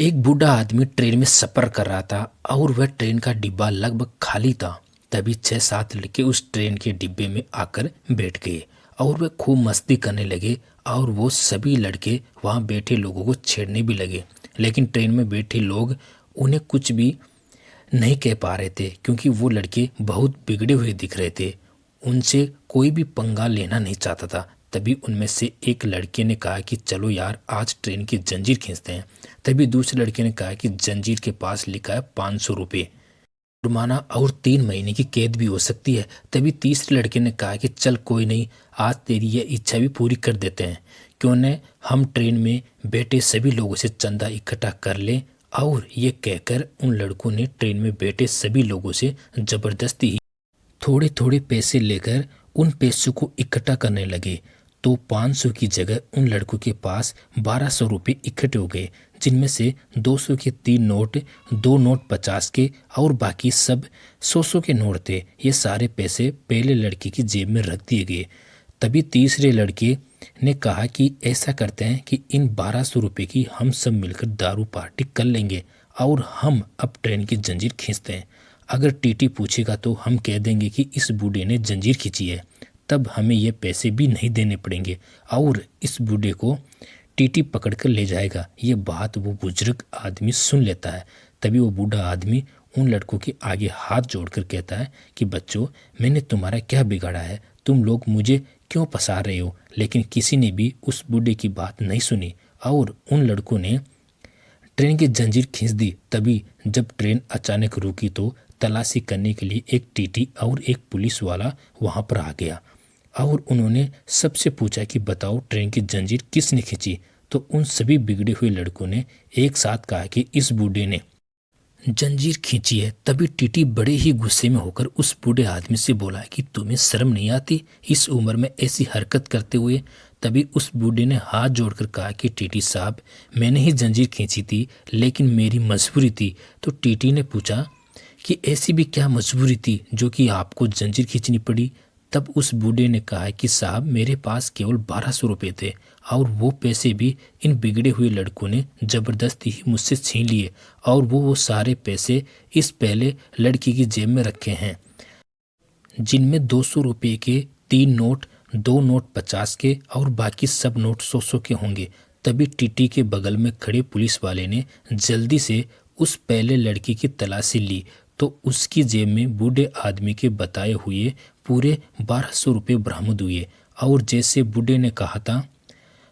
एक बूढ़ा आदमी ट्रेन में सफ़र कर रहा था और वह ट्रेन का डिब्बा लगभग खाली था। तभी 6-7 लड़के उस ट्रेन के डिब्बे में आकर बैठ गए और वे खूब मस्ती करने लगे। और वो सभी लड़के वहाँ बैठे लोगों को छेड़ने भी लगे, लेकिन ट्रेन में बैठे लोग उन्हें कुछ भी नहीं कह पा रहे थे क्योंकि वो लड़के बहुत बिगड़े हुए दिख रहे थे। उनसे कोई भी पंगा लेना नहीं चाहता था। तभी उनमें से एक लड़के ने कहा कि चलो यार, आज ट्रेन की जंजीर खींचते हैं। तभी दूसरे लड़के ने कहा कि जंजीर के पास लिखा है 500 रुपये जुर्माना और 3 महीने की कैद भी हो सकती है। तभी तीसरे लड़के ने कहा कि चल कोई नहीं, आज तेरी यह इच्छा भी पूरी कर देते हैं। क्यों न हम ट्रेन में बैठे सभी लोगों से चंदा इकट्ठा कर लें। और ये कहकर उन लड़कों ने ट्रेन में बैठे सभी लोगों से जबरदस्ती थोड़े थोड़े पैसे लेकर उन पैसों को इकट्ठा करने लगे। तो 500 की जगह उन लड़कों के पास 1200 रुपये इकट्ठे हो गए, जिनमें से 200 के 3 नोट, 2 नोट 50 के और बाकी सब 100 के नोट थे। ये सारे पैसे पहले लड़के की जेब में रख दिए गए। तभी तीसरे लड़के ने कहा कि ऐसा करते हैं कि इन 1200 रुपये की हम सब मिलकर दारू पार्टी कर लेंगे और हम अब ट्रेन की जंजीर खींचते हैं। अगर टीटी पूछेगा तो हम कह देंगे कि इस बूढ़े ने जंजीर खींची है, तब हमें ये पैसे भी नहीं देने पड़ेंगे और इस बूढ़े को टीटी पकड़ कर ले जाएगा। ये बात वो बुजुर्ग आदमी सुन लेता है। तभी वो बूढ़ा आदमी उन लड़कों के आगे हाथ जोड़कर कहता है कि बच्चों, मैंने तुम्हारा क्या बिगाड़ा है? तुम लोग मुझे क्यों फंसा रहे हो? लेकिन किसी ने भी उस बूढ़े की बात नहीं सुनी और उन लड़कों ने ट्रेन की जंजीर खींच दी। तभी जब ट्रेन अचानक रुकी तो तलाशी करने के लिए एक टीटी और एक पुलिस वाला वहां पर आ गया और उन्होंने सबसे पूछा कि बताओ ट्रेन की जंजीर किसने खींची। तो उन सभी बिगड़े हुए लड़कों ने एक साथ कहा कि इस बूढ़े ने जंजीर खींची है। तभी टीटी बड़े ही गुस्से में होकर उस बूढ़े आदमी से बोला कि तुम्हें शर्म नहीं आती इस उम्र में ऐसी हरकत करते हुए? तभी उस बूढ़े ने हाथ जोड़कर कहा कि टीटी साहब, मैंने ही जंजीर खींची थी, लेकिन मेरी मजबूरी थी। तो टीटी ने पूछा कि ऐसी भी क्या मजबूरी थी जो कि आपको जंजीर खींचनी पड़ी? तब उस बूढ़े ने कहा कि साहब, मेरे पास केवल 1200 रुपये थे और वो पैसे भी इन बिगड़े हुए लड़कों ने ज़बरदस्ती ही मुझसे छीन लिए और वो सारे पैसे इस पहले लड़की की जेब में रखे हैं, जिनमें 200 रुपये के 3 नोट, 2 नोट 50 के और बाकी सब नोट 100 के होंगे। तभी टीटी के बगल में खड़े पुलिस वाले ने जल्दी से उस पहले लड़की की तलाशी ली तो उसकी जेब में बूढ़े आदमी के बताए हुए पूरे 1200 रुपये बरामद हुए। और जैसे बूढ़े ने कहा था,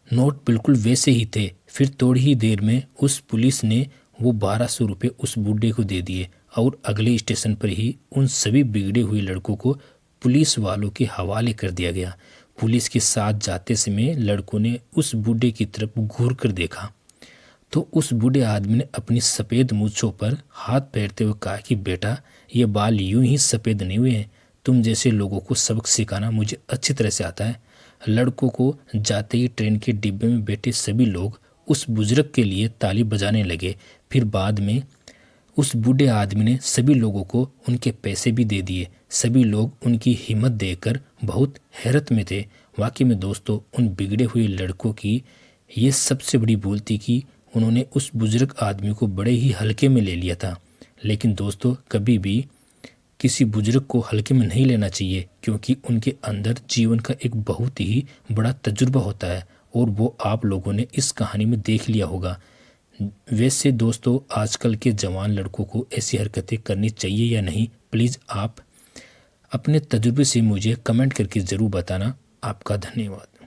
नोट बिल्कुल वैसे ही थे। फिर थोड़ी ही देर में उस पुलिस ने वो 1200 रुपये उस बूढ़े को दे दिए और अगले स्टेशन पर ही उन सभी बिगड़े हुए लड़कों को पुलिस वालों के हवाले कर दिया गया। पुलिस के साथ जाते समय लड़कों ने उस बूढ़े की तरफ घूर कर देखा तो उस बूढ़े आदमी ने अपनी सफ़ेद मूंछों पर हाथ फेरते हुए कहा कि बेटा, ये बाल यूं ही सफ़ेद नहीं हुए हैं। तुम जैसे लोगों को सबक सिखाना मुझे अच्छी तरह से आता है। लड़कों को जाते ही ट्रेन के डिब्बे में बैठे सभी लोग उस बुजुर्ग के लिए ताली बजाने लगे। फिर बाद में उस बूढ़े आदमी ने सभी लोगों को उनके पैसे भी दे दिए। सभी लोग उनकी हिम्मत देखकर बहुत हैरत में थे। वाकई में दोस्तों, उन बिगड़े हुए लड़कों की ये सबसे बड़ी भूल थी कि उन्होंने उस बुजुर्ग आदमी को बड़े ही हल्के में ले लिया था। लेकिन दोस्तों, कभी भी किसी बुजुर्ग को हल्के में नहीं लेना चाहिए, क्योंकि उनके अंदर जीवन का एक बहुत ही बड़ा तजुर्बा होता है और वो आप लोगों ने इस कहानी में देख लिया होगा। वैसे दोस्तों, आजकल के जवान लड़कों को ऐसी हरकतें करनी चाहिए या नहीं, प्लीज़ आप अपने तजुर्बे से मुझे कमेंट करके ज़रूर बताना। आपका धन्यवाद।